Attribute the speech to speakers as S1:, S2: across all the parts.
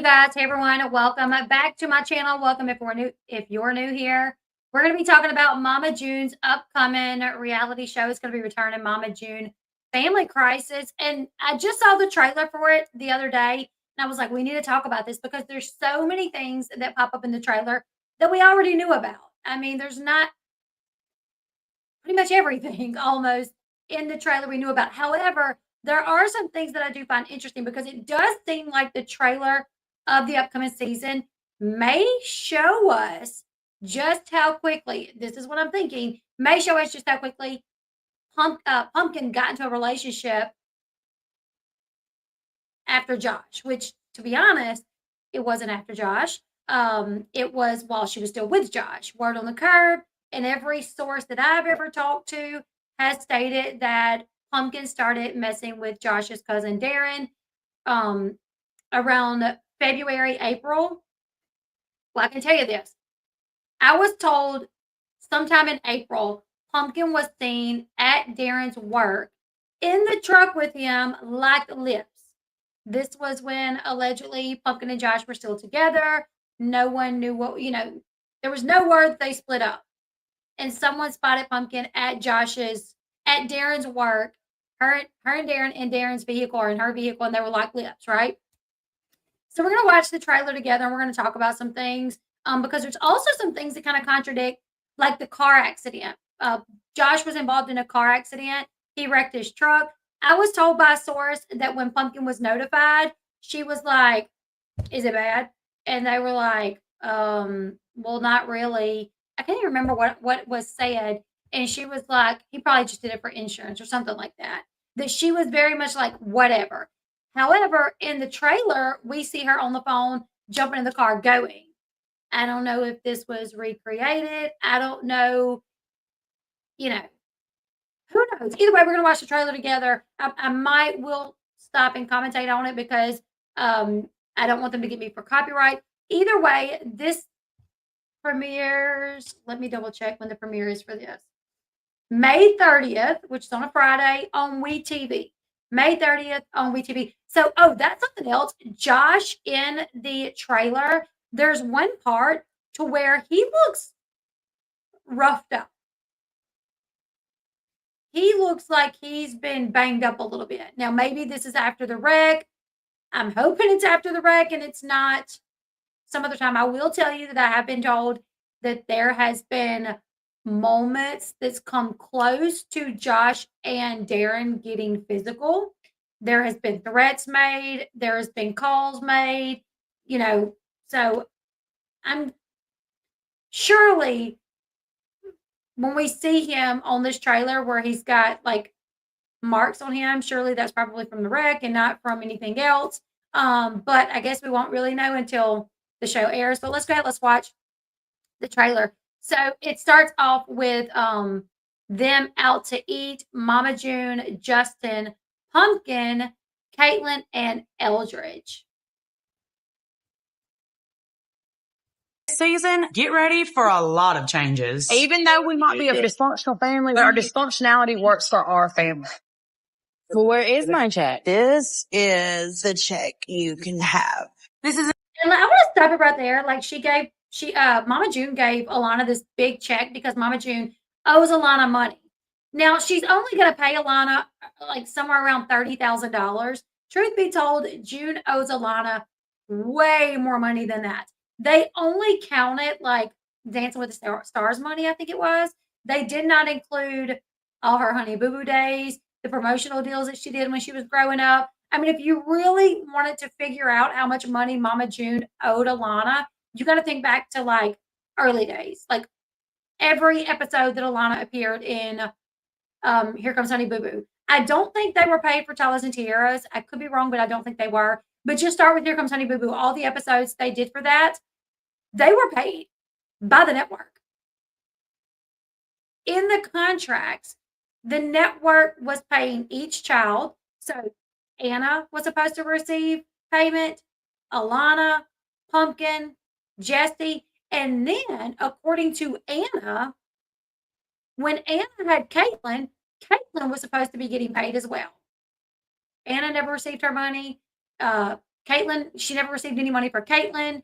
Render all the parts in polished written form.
S1: you guys. Hey everyone, welcome back to my channel. Welcome if you're new here. We're going to be talking about Mama June's upcoming reality show. It's going to be returning, Mama June Family Crisis. And I just saw the trailer for it the other day. And I was like, we need to talk about this because there's so many things that pop up in the trailer that we already knew about. I mean, there's not pretty much everything almost in the trailer we knew about. However, there are some things that I do find interesting because it does seem like the trailer of the upcoming season may show us just how quickly, this is what I'm thinking, may show us just how quickly Pumpkin got into a relationship after Josh, which, to be honest, it wasn't after Josh. It was while she was still with Josh. Word on the curb, and every source that I've ever talked to has stated that Pumpkin started messing with Josh's cousin Darren around February, April. Well, I can tell you this. I was told sometime in April, Pumpkin was seen at Darren's work in the truck with him like lips. This was when allegedly Pumpkin and Josh were still together. No one knew what, there was no word that they split up. And someone spotted Pumpkin at Darren's work, her and Darren in Darren's vehicle or in her vehicle, and they were like lips, right? So we're going to watch the trailer together and we're going to talk about some things because there's also some things that kind of contradict, like the car accident. Josh was involved in a car accident. He wrecked his truck. I was told by a source that when Pumpkin was notified, she was like, is it bad? And they were like, well, not really. I can't even remember what was said. And she was like, he probably just did it for insurance or something like that. That she was very much like, whatever. However, in the trailer, we see her on the phone jumping in the car going. I don't know if this was recreated. I don't know, who knows? Either way, we're going to watch the trailer together. I will stop and commentate on it because I don't want them to get me for copyright. Either way, this premieres. Let me double check when the premiere is for this. May 30th, which is on a Friday on WeTV. May 30th on WeTV. So, that's something else. Josh in the trailer, there's one part to where he looks roughed up. He looks like he's been banged up a little bit. Now, maybe this is after the wreck. I'm hoping it's after the wreck and it's not some other time. I will tell you that I have been told that there has been moments that's come close to Josh and Darren getting physical. There has been threats made. There has been calls made, so I'm surely when we see him on this trailer where he's got like marks on him, surely that's probably from the wreck and not from anything else. But I guess we won't really know until the show airs. But let's go ahead, let's watch the trailer. So it starts off with them out to eat. Mama June, Justin, Pumpkin, Caitlin, and Eldridge.
S2: Season, get ready for a lot of changes.
S3: Even though we might be a dysfunctional family, our dysfunctionality works for our family. Well, where is my check?
S2: This is the check you can have.
S1: This is, and I want to stop it right there. Like Mama June gave Alana this big check because Mama June owes Alana money. Now she's only going to pay Alana like somewhere around $30,000. Truth be told, June owes Alana way more money than that. They only counted like Dancing with the Stars money, I think it was. They did not include all her Honey Boo Boo days, the promotional deals that she did when she was growing up. I mean, if you really wanted to figure out how much money Mama June owed Alana, you got to think back to like early days, like every episode that Alana appeared in Here Comes Honey Boo Boo. I don't think they were paid for Talas and Tiaras. I could be wrong, but I don't think they were. But just start with Here Comes Honey Boo Boo. All the episodes they did for that, they were paid by the network. In the contracts, the network was paying each child. So Anna was supposed to receive payment, Alana, Pumpkin, Jesse, and then according to Anna, when Anna had Caitlin was supposed to be getting paid as well. Anna never received her money. Caitlyn, she never received any money for Caitlyn.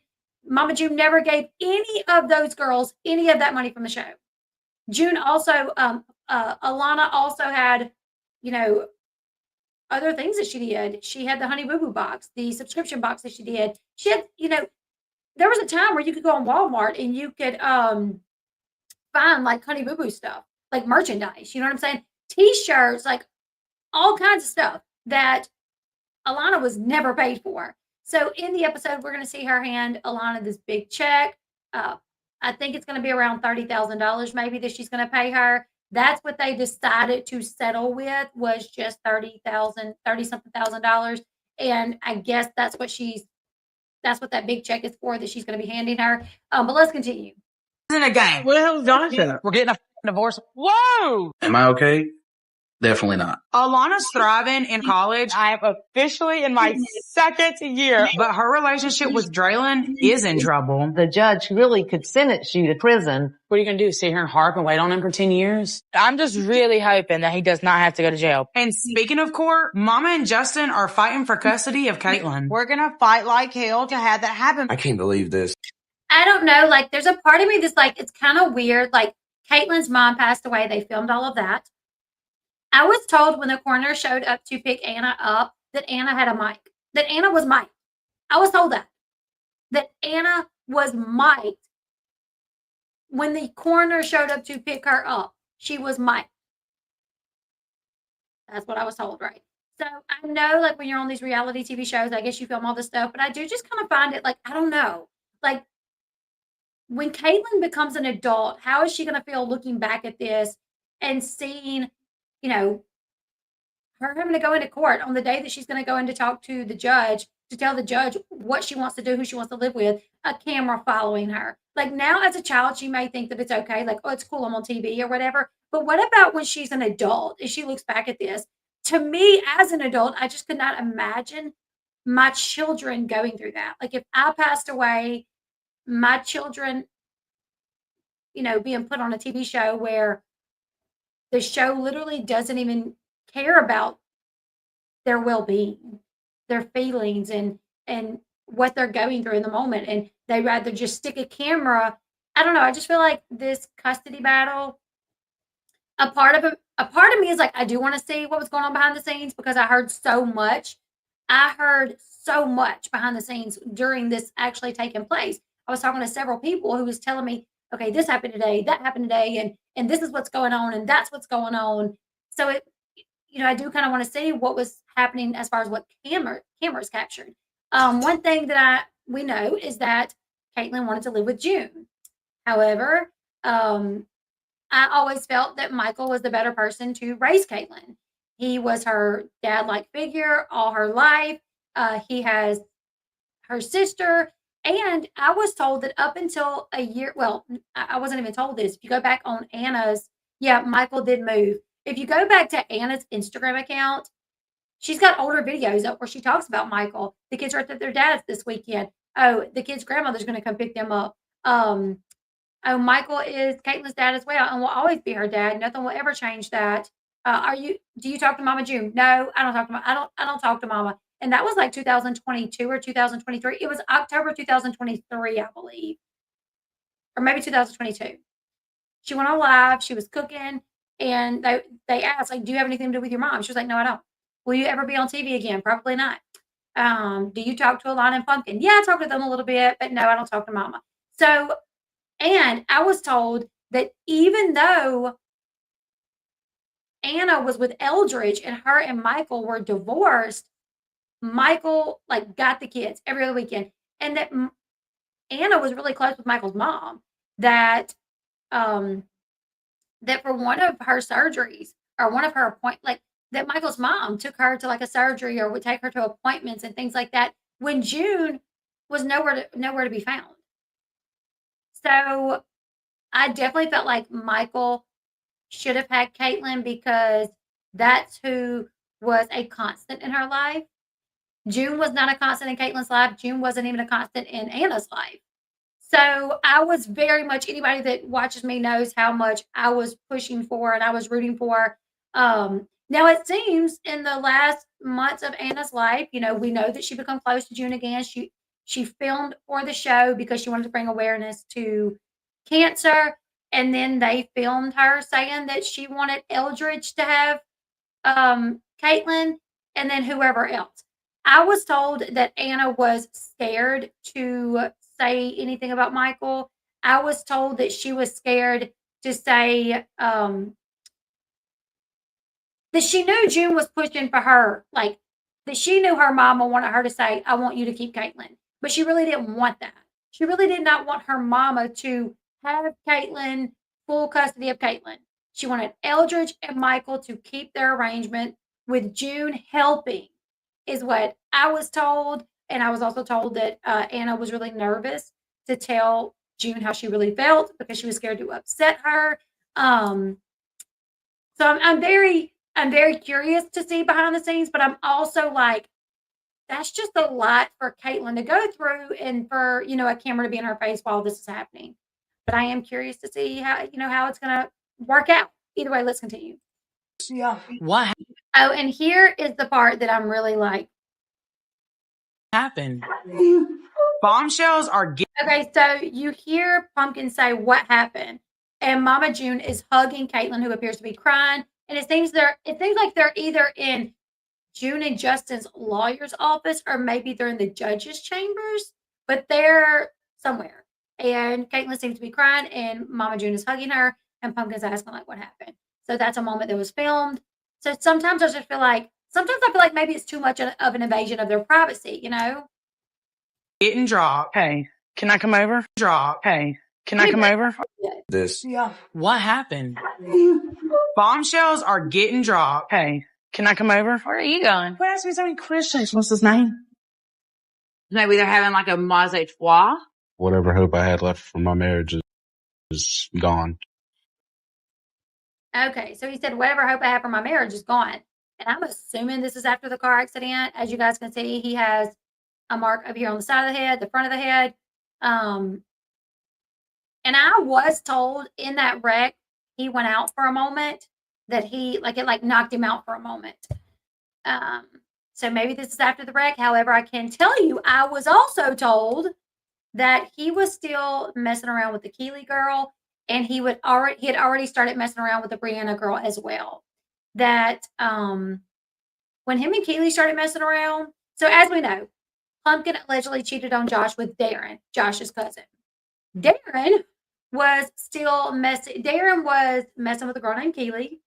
S1: Mama June never gave any of those girls any of that money from the show. June also, Alana also had, you know, other things that she did. She had the Honey Boo Boo box, the subscription box that she did. She had, you know, there was a time where you could go on Walmart and you could find like Honey Boo Boo stuff, like merchandise. You know what I'm saying? T-shirts, like all kinds of stuff that Alana was never paid for. So in the episode, we're going to see her hand Alana this big check. I think it's going to be around $30,000 maybe that she's going to pay her. That's what they decided to settle with, was just $30-something thousand. And I guess that's what that big check is for, that she's going to be handing her. But let's continue.
S3: In a game. What the hell is Jonathan? We're getting a divorce. Whoa!
S4: Am I okay? Definitely not.
S3: Alana's thriving in college. I am officially in my second year, but her relationship with Dralin is in trouble.
S5: The judge really could sentence you to prison.
S3: What are you going to do? Sit here and harp and wait on him for 10 years?
S6: I'm just really hoping that he does not have to go to jail.
S3: And speaking of court, Mama and Justin are fighting for custody of Caitlyn.
S2: We're going to fight like hell to have that happen.
S4: I can't believe this.
S1: I don't know. Like, there's a part of me that's like, it's kind of weird. Like, Caitlyn's mom passed away. They filmed all of that. I was told when the coroner showed up to pick Anna up that Anna had a mic, that Anna was mic'd. I was told that Anna was mic'd. When the coroner showed up to pick her up, she was mic'd. That's what I was told, right? So I know, like, when you're on these reality TV shows, I guess you film all this stuff, but I do just kind of find it, like, I don't know. Like, when Caitlyn becomes an adult, how is she going to feel looking back at this and seeing, you know, her having to go into court on the day that she's going to go in to talk to the judge, to tell the judge what she wants to do, who she wants to live with, a camera following her. Like, now as a child, she may think that it's okay, like, oh, it's cool, I'm on TV or whatever. But what about when she's an adult and she looks back at this? To me, as an adult, I just could not imagine my children going through that. Like, if I passed away, my children, you know, being put on a TV show where the show literally doesn't even care about their well-being, their feelings, and what they're going through in the moment, and they rather just stick a camera. I don't know. I just feel like this custody battle, a part of me is like, I do want to see what was going on behind the scenes, because I heard so much. I heard so much behind the scenes during this actually taking place. I was talking to several people who was telling me, okay, this happened today, that happened today, and this is what's going on, and that's what's going on. So it, you know, I do kind of want to see what was happening as far as what cameras captured. One thing that we know is that Caitlyn wanted to live with June. However, I always felt that Michael was the better person to raise Caitlyn. He was her dad-like figure all her life. He has her sister. And I was told that up until a year, well, I wasn't even told this. If you go back on Anna's, yeah, Michael did move. If you go back to Anna's Instagram account, she's got older videos up where she talks about Michael. The kids are at their dad's this weekend. Oh, the kids' grandmother's going to come pick them up. Oh, Michael is Caitlyn's dad as well, and will always be her dad. Nothing will ever change that. Do you talk to Mama June? No, I don't talk to I don't talk to Mama. And that was like 2022 or 2023. It was October 2023, I believe. Or maybe 2022. She went on live, she was cooking, and they asked, like, do you have anything to do with your mom? She was like, no, I don't. Will you ever be on TV again? Probably not. Do you talk to Alana and Pumpkin? Yeah, I talk to them a little bit, but no, I don't talk to Mama. So, and I was told that even though Anna was with Eldridge and her and Michael were divorced, Michael, like, got the kids every other weekend, and that Anna was really close with Michael's mom, that that for one of her surgeries or one of her that Michael's mom took her to like a surgery or would take her to appointments and things like that when June was nowhere to be found. So I definitely felt like Michael should have had Caitlyn, because that's who was a constant in her life. June was not a constant in Caitlyn's life. June wasn't even a constant in Anna's life. So I was very much, anybody that watches me knows how much I was pushing for and I was rooting for Now, it seems in the last months of Anna's life, we know that she become close to June again. She filmed for the show because she wanted to bring awareness to cancer, and then they filmed her saying that she wanted Eldridge to have Caitlin, and then whoever else. I was told that Anna was scared to say anything about Michael. I was told that she was scared to say that she knew June was pushing for her, like that she knew her mama wanted her to say, I want you to keep Caitlin. But she really didn't want that. She really did not want her mama to have Caitlin, full custody of Caitlin. She wanted Eldridge and Michael to keep their arrangement with June helping, is what I was told. And I was also told that Anna was really nervous to tell June how she really felt because she was scared to upset her. So I'm very curious to see behind the scenes, but I'm also like, that's just a lot for Caitlin to go through and for, a camera to be in her face while this is happening. But I am curious to see how it's going to work out. Either way, let's continue.
S3: Yeah. What
S1: Oh, and here is the part that I'm really like,
S3: happened? Bombshells are
S1: okay, so you hear Pumpkin say, what happened? And Mama June is hugging Caitlin, who appears to be crying. And it seems like they're either in June and Justin's lawyer's office, or maybe they're in the judge's chambers, but they're somewhere. And Caitlin seems to be crying, and Mama June is hugging her, and Pumpkin's asking like, what happened? So that's a moment that was filmed. So sometimes I feel like maybe it's too much of an invasion of their privacy,
S3: getting dropped. Hey, can I come over? Drop. Hey, can I come over?
S4: This.
S3: Yeah. What happened? Bombshells are getting dropped. Hey, can I come over?
S6: Where are you going?
S3: Who asked me so many questions? What's his name?
S6: Maybe they're having like a menage a trois.
S7: Whatever hope I had left for my marriage is gone.
S1: Okay, so he said, whatever hope I have for my marriage is gone. And I'm assuming this is after the car accident. As you guys can see, he has a mark over here on the side of the head, the front of the head. And I was told in that wreck, he went out for a moment, that it knocked him out for a moment. So maybe this is after the wreck. However, I can tell you, I was also told that he was still messing around with the Keeley girl, and he had already started messing around with the Brianna girl as well. That when him and Keeley started messing around, so as we know, Pumpkin allegedly cheated on Josh with Darren, Josh's cousin. Darren was messing with a girl named Keeley.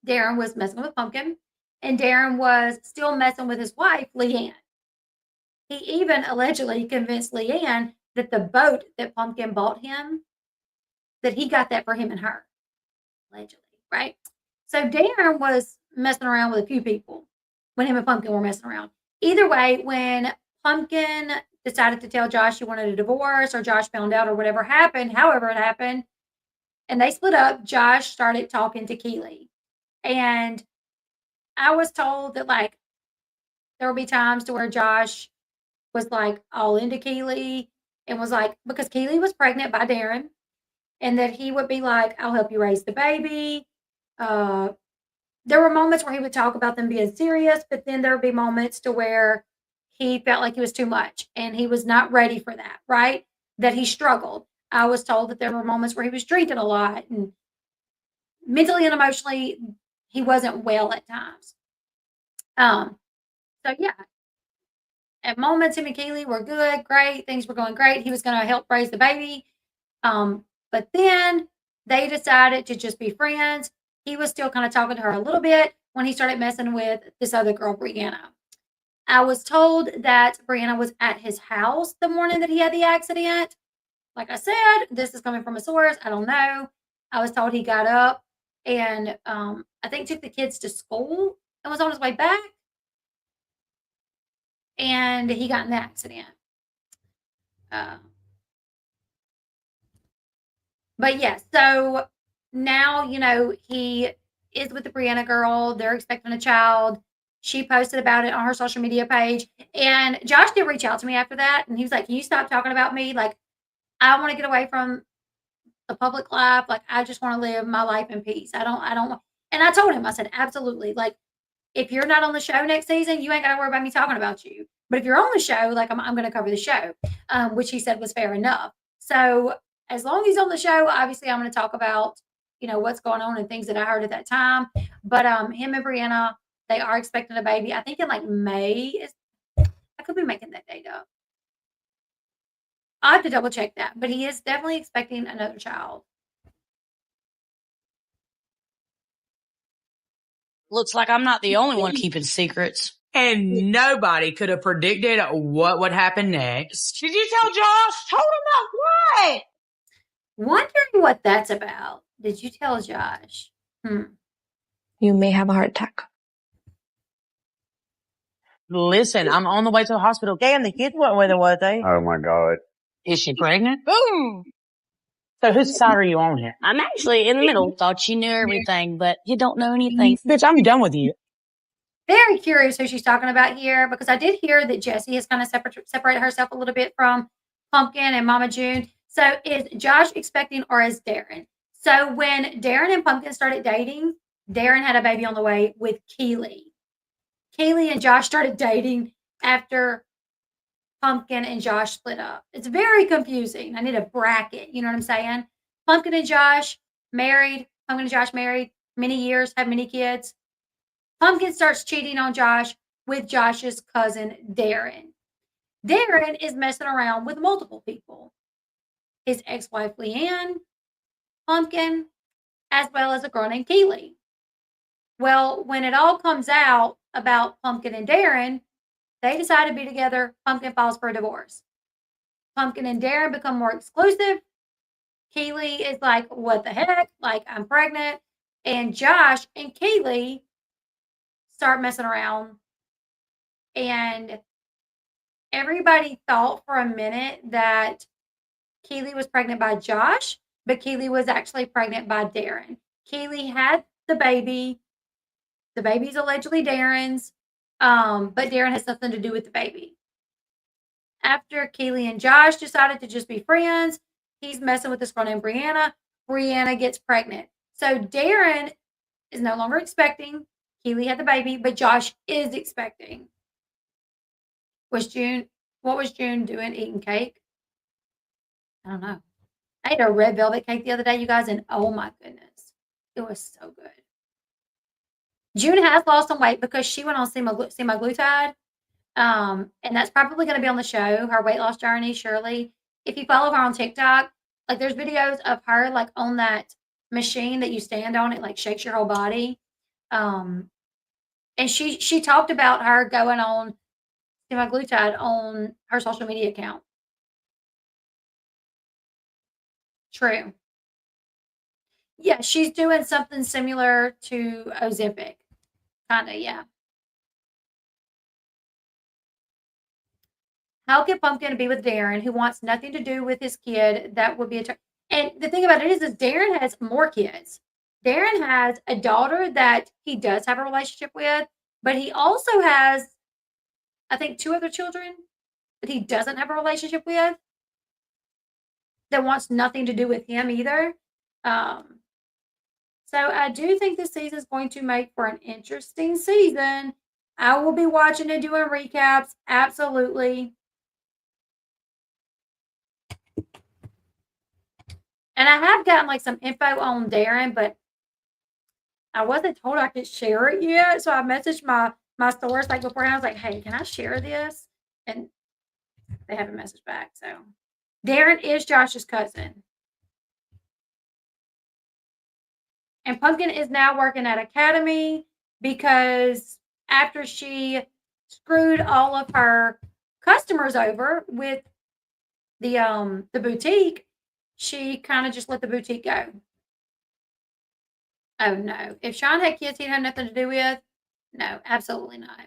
S1: Darren was messing with Pumpkin, and Darren was still messing with his wife, Leanne. He even allegedly convinced Leanne that the boat that Pumpkin bought him, that he got that for him and her. Allegedly, right? So Darren was messing around with a few people when him and Pumpkin were messing around. Either way, when Pumpkin decided to tell Josh he wanted a divorce, or Josh found out, or whatever happened, however it happened, and they split up, Josh started talking to Keeley. And I was told that there would be times to where Josh was all into Keeley, and was because Keeley was pregnant by Darren, and that he would be like, I'll help you raise the baby. There were moments where he would talk about them being serious, but then there would be moments to where he felt like he was too much and he was not ready for that, right? That he struggled. I was told that there were moments where he was drinking a lot, and mentally and emotionally, he wasn't well at times. So yeah, at moments, him and Keeley were good, great. Things were going great. He was going to help raise the baby. But then they decided to just be friends. He was still kind of talking to her a little bit when he started messing with this other girl, Brianna. I was told that Brianna was at his house the morning that he had the accident. Like I said, this is coming from a source. I don't know. I was told he got up and I think took the kids to school and was on his way back. And he got in the accident. But yeah, so now, he is with the Brianna girl. They're expecting a child. She posted about it on her social media page. And Josh did reach out to me after that. And he was like, can you stop talking about me? I want to get away from the public life. I just want to live my life in peace. I don't. And I told him, I said, absolutely. Like, if you're not on the show next season, you ain't got to worry about me talking about you. But if you're on the show, like, I'm going to cover the show, which he said was fair enough. So as long as he's on the show, obviously I'm going to talk about, what's going on and things that I heard at that time. But him and Brianna, they are expecting a baby. I think in like May. I could be making that date up. I'll have to double check that. But he is definitely expecting another child.
S8: Looks like I'm not the only one keeping secrets.
S3: And nobody could have predicted what would happen next. Did you tell Josh? Told him what?
S1: Wondering what that's about. Did you tell Josh?
S9: You may have a heart attack.
S6: Listen, I'm on the way to the hospital. Damn, the kids weren't with her, were they?
S7: Oh my God.
S3: Is she pregnant?
S8: Boom!
S6: So whose side are you on here?
S8: I'm actually in the middle. Thought you knew everything, but you don't know anything.
S6: Bitch, I'm done with you.
S1: Very curious who she's talking about here, because I did hear that Jessie has kind of separated herself a little bit from Pumpkin and Mama June. So is Josh expecting, or is Darren? So when Darren and Pumpkin started dating, Darren had a baby on the way with Keely. Keely and Josh started dating after Pumpkin and Josh split up. It's very confusing. I need a bracket. You know what I'm saying? Pumpkin and Josh married. Pumpkin and Josh married many years, have many kids. Pumpkin starts cheating on Josh with Josh's cousin, Darren. Darren is messing around with multiple people. His ex-wife, Leanne, Pumpkin, as well as a girl named Keely. Well, when it all comes out about Pumpkin and Darren, they decide to be together. Pumpkin files for a divorce. Pumpkin and Darren become more exclusive. Keely is like, what the heck? Like, I'm pregnant. And Josh and Keely start messing around. And everybody thought for a minute that Keely was pregnant by Josh, but Keely was actually pregnant by Darren. Keely had the baby. The baby's allegedly Darren's, but Darren has nothing to do with the baby. After Keely and Josh decided to just be friends, he's messing with this girl named Brianna. Brianna gets pregnant. So Darren is no longer expecting. Keely had the baby, but Josh is expecting. What was June doing? Eating cake? I don't know. I ate a red velvet cake the other day, you guys, and oh my goodness, it was so good. June has lost some weight because she went on semaglutide, and that's probably going to be on the show, her weight loss journey, Shirley. If you follow her on TikTok, like there's videos of her like on that machine that you stand on, it like shakes your whole body. And she talked about her going on semaglutide on her social media account. True. Yeah, she's doing something similar to Ozempic. Kinda, yeah. How could Pumpkin be with Darren, who wants nothing to do with his kid? That would be and the thing about it is Darren has more kids. Darren has a daughter that he does have a relationship with, but he also has, I think, 2 other children that he doesn't have a relationship with, that wants nothing to do with him either. So I do think this season is going to make for an interesting season. I will be watching and doing recaps. Absolutely. And I have gotten like some info on Darren, but I wasn't told I could share it yet. So I messaged my stores like before, and I was like, hey, can I share this? And they haven't messaged back. So Darren is Josh's cousin. And Pumpkin is now working at Academy because after she screwed all of her customers over with the boutique, she kind of just let the boutique go. Oh no. If Sean had kids he'd have nothing to do with, no, absolutely not.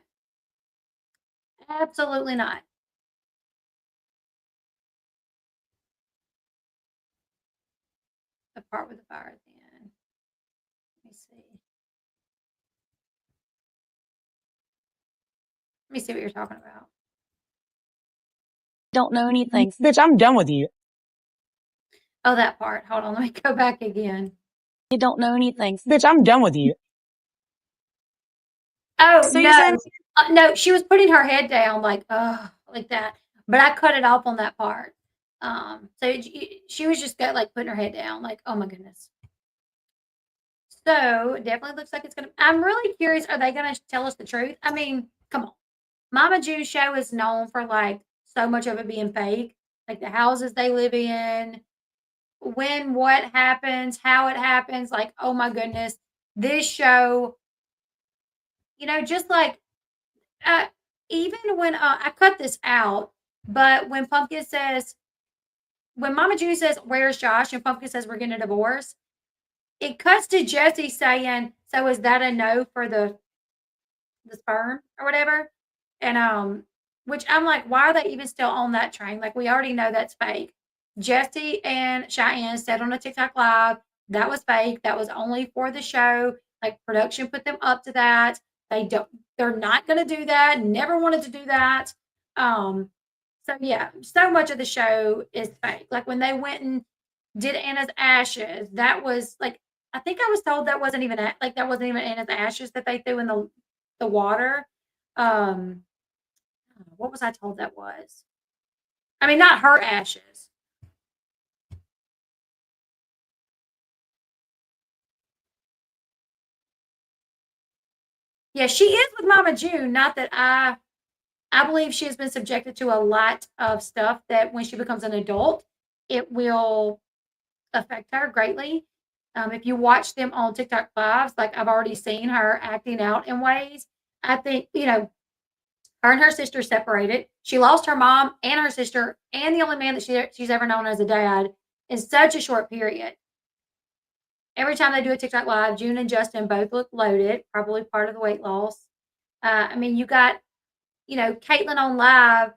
S1: Absolutely not. The part with the fire at the end. Let me see. Let me see what you're talking about.
S8: Don't know anything.
S6: Bitch, I'm done with you.
S1: Oh, that part. Hold on. Let me go back again.
S8: You don't know anything.
S6: Bitch, I'm done with you.
S1: Oh, no.
S3: season?
S1: No, she was putting her head down like that, but I cut it off on that part. So she was just like putting her head down, like, oh my goodness. So it definitely looks like it's gonna. I'm really curious. Are they gonna tell us the truth? I mean, come on. Mama June's show is known for like so much of it being fake, like the houses they live in, when what happens, how it happens. Like, oh my goodness, this show. Just like uh, even when I cut this out, but when when Mama June says, "Where's Josh?" and Pumpkin says, "We're getting a divorce," it cuts to Jesse saying, "So is that a no for the sperm or whatever?" And which I'm like, why are they even still on that train? Like we already know that's fake. Jesse and Cheyenne said on a TikTok live that was fake. That was only for the show. Like production put them up to that. They're not gonna do that. Never wanted to do that. Um, so yeah, so much of the show is fake. Like when they went and did Anna's ashes, that was like I think I was told that wasn't even Anna's ashes that they threw in the water. Um, what was I told that was? I mean, not her ashes. Yeah, she is with Mama June. Not that I believe she has been subjected to a lot of stuff that when she becomes an adult, it will affect her greatly. If you watch them on TikTok lives, like I've already seen her acting out in ways. I think, her and her sister separated. She lost her mom and her sister and the only man that she's ever known as a dad in such a short period. Every time they do a TikTok live, June and Justin both look loaded, probably part of the weight loss. I mean, you got, Caitlyn on live,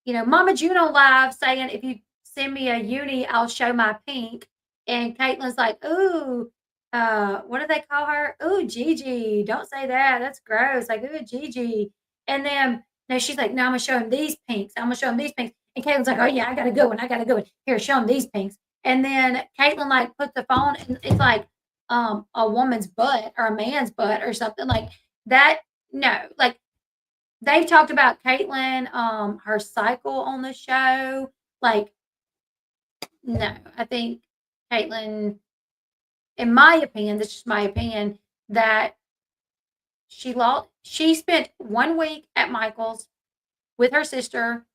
S1: Mama June on live saying, if you send me a uni, I'll show my pink. And Caitlyn's like, ooh, what do they call her? Ooh, Gigi. Don't say that. That's gross. Like, ooh, Gigi. And then no, she's like, no, I'm gonna show him these pinks. I'm gonna show him these pinks. And Caitlin's like, oh yeah, I gotta go and I gotta go. Here, show him these pinks. And then Caitlyn like puts the phone and it's like a woman's butt or a man's butt or something like that. No, like they've talked about Caitlyn, her cycle on the show. Like, no, I think Caitlyn, in my opinion, this is just my opinion, that she spent 1 week at Michael's with her sister.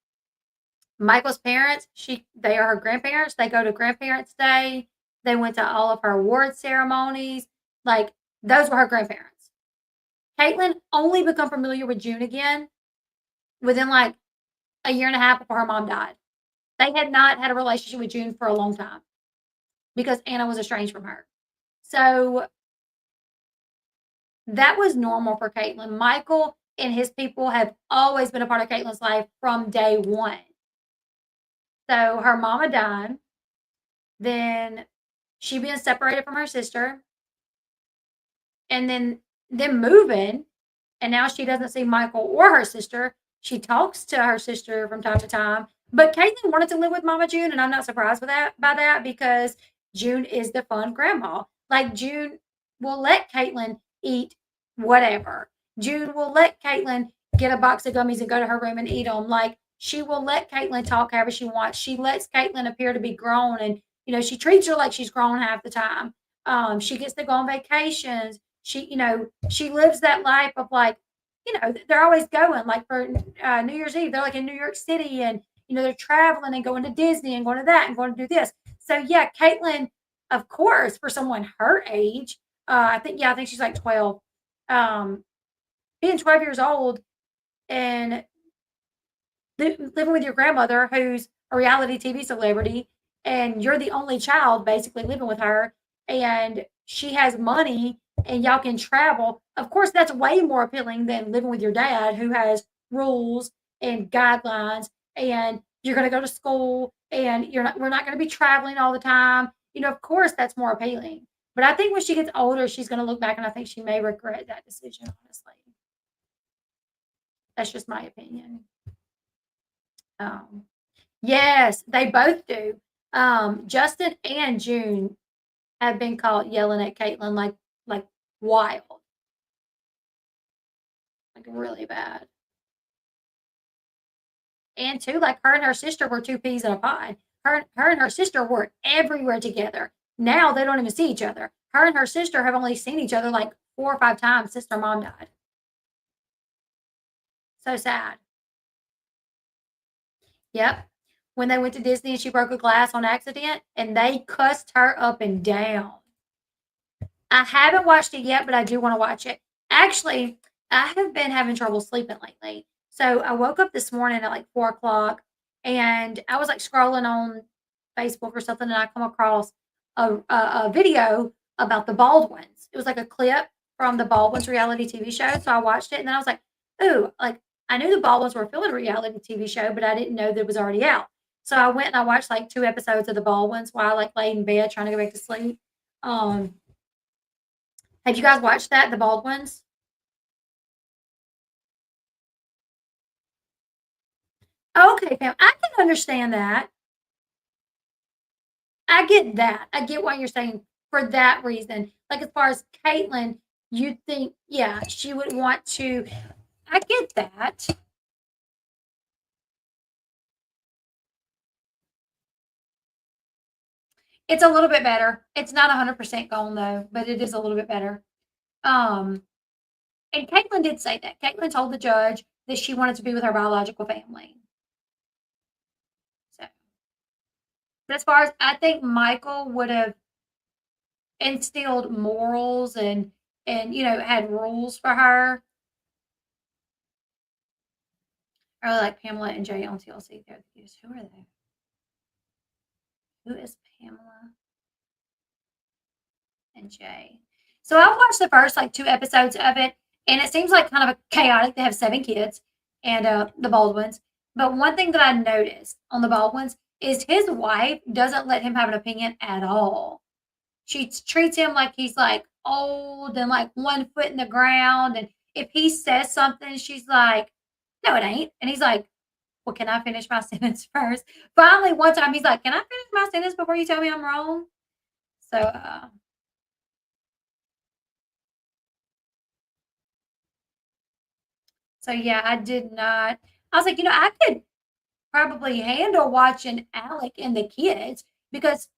S1: Michael's parents, they are her grandparents. They go to grandparents' day. They went to all of her award ceremonies. Like, those were her grandparents. Caitlyn only become familiar with June again within like a year and a half before her mom died. They had not had a relationship with June for a long time because Anna was estranged from her. So that was normal for Caitlyn. Michael and his people have always been a part of Caitlyn's life from day one. So her mama died. Then she being separated from her sister. And then them moving. And now she doesn't see Michael or her sister. She talks to her sister from time to time. But Caitlyn wanted to live with Mama June, and I'm not surprised by that because June is the fun grandma. Like June will let Caitlyn eat whatever. June will let Caitlyn get a box of gummies and go to her room and eat them. Like she will let Caitlyn talk however she wants. She lets Caitlyn appear to be grown, and she treats her like she's grown half the time. She gets to go on vacations. She lives that life of like, they're always going. Like for New Year's Eve, they're like in New York City, and they're traveling and going to Disney and going to that and going to do this. So yeah, Caitlyn, of course, for someone her age, I think she's like 12. Being 12 years old and living with your grandmother, who's a reality TV celebrity, and you're the only child basically living with her, and she has money and y'all can travel. Of course, that's way more appealing than living with your dad, who has rules and guidelines, and you're going to go to school, and we're not going to be traveling all the time. Of course, that's more appealing. But I think when she gets older, she's going to look back, and I think she may regret that decision. Honestly, that's just my opinion. Yes, they both do. Justin and June have been caught yelling at Caitlyn like wild. like really bad. And too, like her and her sister were two peas in a pod. Her and her sister were everywhere together. Now they don't even see each other. Her and her sister have only seen each other like 4 or 5 times since their mom died. So sad. Yep. When they went to Disney and she broke a glass on accident and they cussed her up and down. I haven't watched it yet, but I do want to watch it. Actually, I have been having trouble sleeping lately. So I woke up this morning at like 4 o'clock and I was like scrolling on Facebook or something and I come across a video about the Baldwins. It was like a clip from the Baldwins reality TV show. So I watched it and then I was like, ooh, like I knew the Baldwins were filming a reality TV show, but I didn't know that it was already out. So I went and I watched like 2 episodes of the Baldwins while I like laid in bed trying to go back to sleep. Have you guys watched that, the Baldwins? Okay, Pam, I can understand that. I get that. I get what you're saying for that reason. Like as far as Caitlyn, you'd think, yeah, she would want to. I get that. It's a little bit better. It's not 100% gone though, but it is a little bit better. And Caitlyn did say that. Caitlyn told the judge that she wanted to be with her biological family. So, but as far as I think Michael would have instilled morals and had rules for her. Or like Pamela and Jay on TLC. They're the cutest. Who are they? Who is Pamela and Jay? So I watched the first like 2 episodes of it, and it seems like kind of a chaotic. They have 7 kids, and the Baldwins. But one thing that I noticed on the Baldwins is his wife doesn't let him have an opinion at all. She treats him like he's like old and like 1 foot in the ground. And if he says something, she's like, no, it ain't. And he's like, well, can I finish my sentence first? Finally, one time he's like, can I finish my sentence before you tell me I'm wrong? So yeah, I did not. I was like, I could probably handle watching Alec and the kids because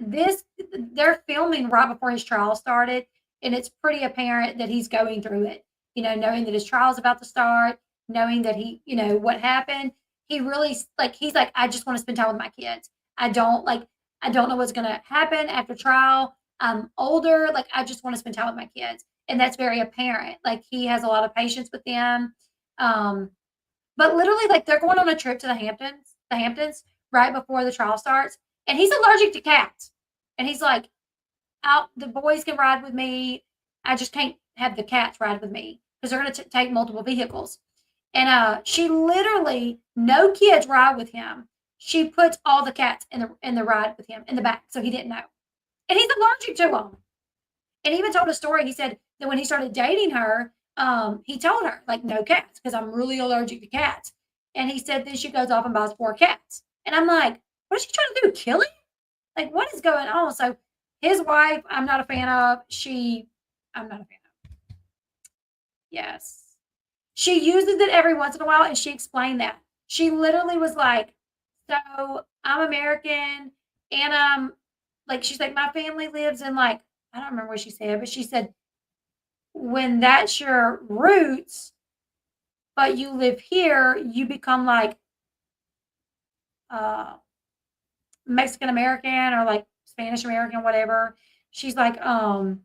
S1: they're filming right before his trial started, and it's pretty apparent that he's going through it. Knowing that his trial is about to start, knowing that he, what happened. He really he's like, I just want to spend time with my kids. I don't know what's gonna happen after trial. I'm older, I just want to spend time with my kids. And that's very apparent. Like he has a lot of patience with them. But literally, they're going on a trip to the Hamptons right before the trial starts, and he's allergic to cats. And he's like, the boys can ride with me. I just can't have the cats ride with me because they're going to take multiple vehicles. And she literally, no kids ride with him. She puts all the cats in the ride with him in the back, so he didn't know. And he's allergic to them. And he even told a story. He said that when he started dating her, he told her, no cats, because I'm really allergic to cats. And he said then she goes off and buys 4 cats. And I'm like, what is she trying to do? Kill him? What is going on? So his wife, I'm not a fan of. I'm not a fan of. Yes. She uses it every once in a while, and she explained that. She literally was like, so I'm American, and she's like, my family lives in I don't remember what she said, but she said, when that's your roots, but you live here, you become Mexican American or Spanish American, whatever. She's like, so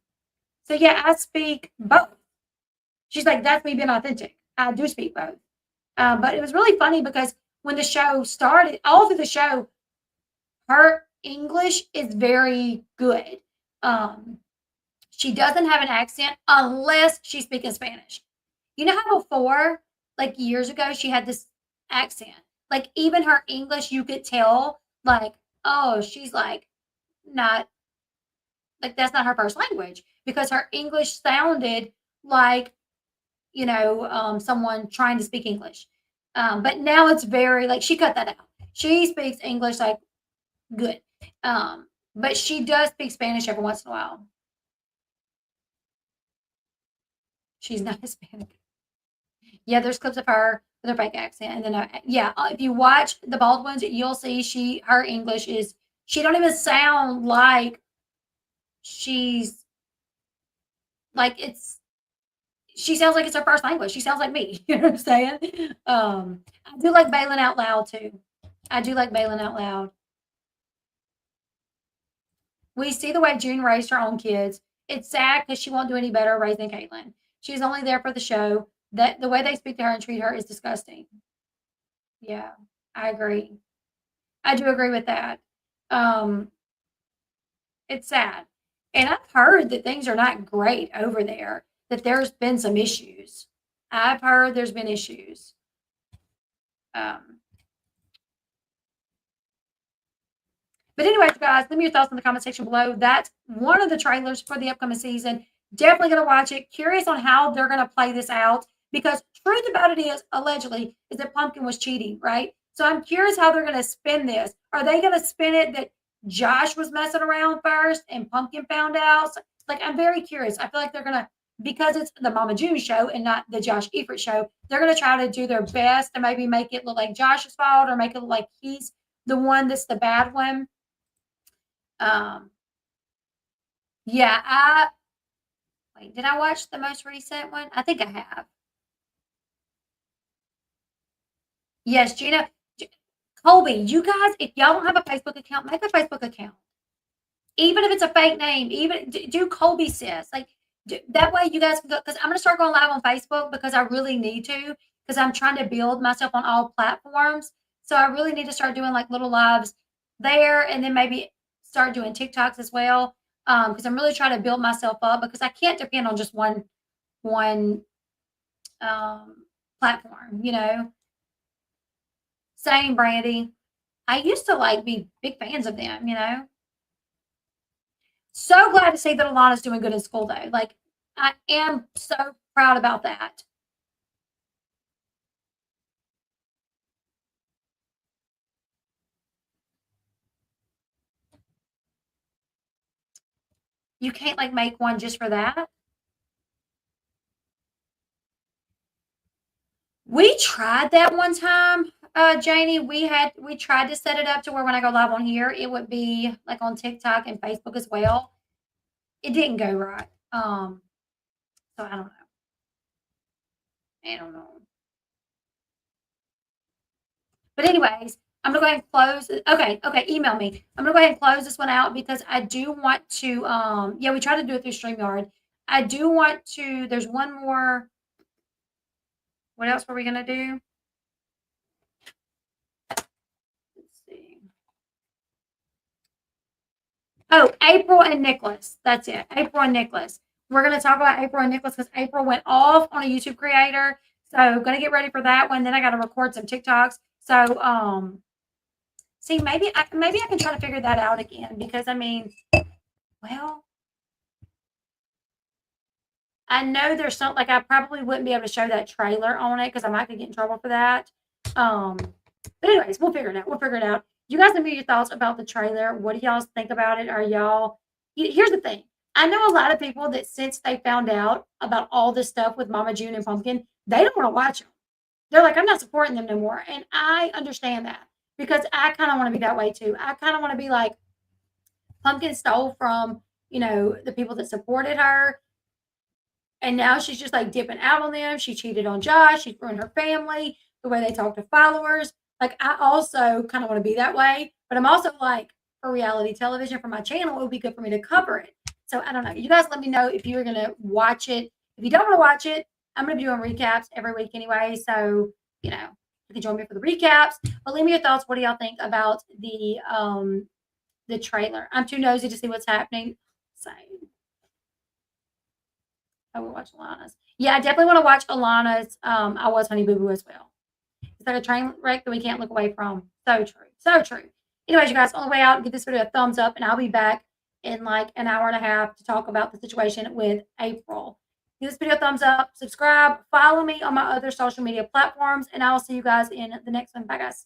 S1: yeah, I speak both. She's like, that's me being authentic. I do speak both. But it was really funny because when the show started, all through the show, her English is very good. She doesn't have an accent unless she's speaking Spanish. You know how before, years ago, she had this accent. Even her English, you could tell, oh, she's not, that's not her first language because her English sounded like, someone trying to speak English. But now it's very, she cut that out. She speaks English, good. But she does speak Spanish every once in a while. She's not Hispanic. Yeah, there's clips of her with her fake accent, and then if you watch the Baldwins, you'll see her English is she don't even sound like she's like it's she sounds like it's her first language. She sounds like me. You know what I'm saying? I do like Balin out loud too. I do like Balin out loud. We see the way June raised her own kids. It's sad because she won't do any better raising Caitlin. She's only there for the show. That the way they speak to her and treat her is disgusting. Yeah, I agree. I do agree with that. Um, it's sad. And I've heard that things are not great over there, that there's been some issues. I've heard there's been issues. But anyways, guys, leave me your thoughts in the comment section below. That's one of the trailers for the upcoming season. Definitely going to watch it. Curious on how they're going to play this out because truth about it is, allegedly, is that Pumpkin was cheating, right? So I'm curious how they're going to spin this. Are they going to spin it that Josh was messing around first and Pumpkin found out? So, like, I'm very curious. I feel like they're going to, because it's the Mama June show and not the Josh Efert show, they're going to try to do their best to maybe make it look like Josh's fault or make it look like he's the one that's the bad one. Yeah, did I watch the most recent one? I think I have. Yes, Gina, Colby, you guys, if y'all don't have a Facebook account, make a Facebook account. Even if it's a fake name, even do Colby Sis. Like, that way you guys can go, because I'm going to start going live on Facebook because I really need to, because I'm trying to build myself on all platforms. So I really need to start doing like little lives there and then maybe start doing TikToks as well. Because I'm really trying to build myself up because I can't depend on just one platform, you know. Same, Brandy. I used to like be big fans of them, you know. So glad to see that Alana's doing good in school though. Like I am so proud about that. You can't like make one just for that. We tried that one time, Janie. We tried to set it up to where when I go live on here, it would be like on TikTok and Facebook as well. It didn't go right. So I don't know. I don't know. But anyways, I'm gonna go ahead and close. Okay, email me. I'm gonna go ahead and close this one out because I do want to. Yeah, we tried to do it through StreamYard. I do want to. There's one more. What else were we gonna do? Let's see. Oh, April and Nicholas. That's it. April and Nicholas. We're gonna talk about April and Nicholas because April went off on a YouTube creator. So gonna get ready for that one. Then I gotta record some TikToks. So see, maybe I can try to figure that out again because I mean, well, I know there's something like I probably wouldn't be able to show that trailer on it because I might get in trouble for that. But anyways, we'll figure it out. We'll figure it out. You guys let me know your thoughts about the trailer. What do y'all think about it? Are y'all? Here's the thing. I know a lot of people that since they found out about all this stuff with Mama June and Pumpkin, they don't want to watch them. They're like, I'm not supporting them no more, and I understand that because I kind of want to be that way too. I kind of want to be like Pumpkin stole from the people that supported her. And now she's just like dipping out on them. She cheated on Josh. She ruined her family, the way they talk to followers. Like, I also kind of want to be that way. But I'm also like, for reality television, for my channel, it would be good for me to cover it. So I don't know. You guys let me know if you're going to watch it. If you don't want to watch it, I'm going to be doing recaps every week anyway. So, you can join me for the recaps. But leave me your thoughts. What do y'all think about the trailer? I'm too nosy to see what's happening. Same. I will watch Alana's. Yeah, I definitely want to watch Alana's I Was Honey Boo Boo as well. It's like a train wreck that we can't look away from. So true. So true. Anyways, you guys, on the way out, give this video a thumbs up, and I'll be back in like an hour and a half to talk about the situation with April. Give this video a thumbs up, subscribe, follow me on my other social media platforms, and I will see you guys in the next one. Bye, guys.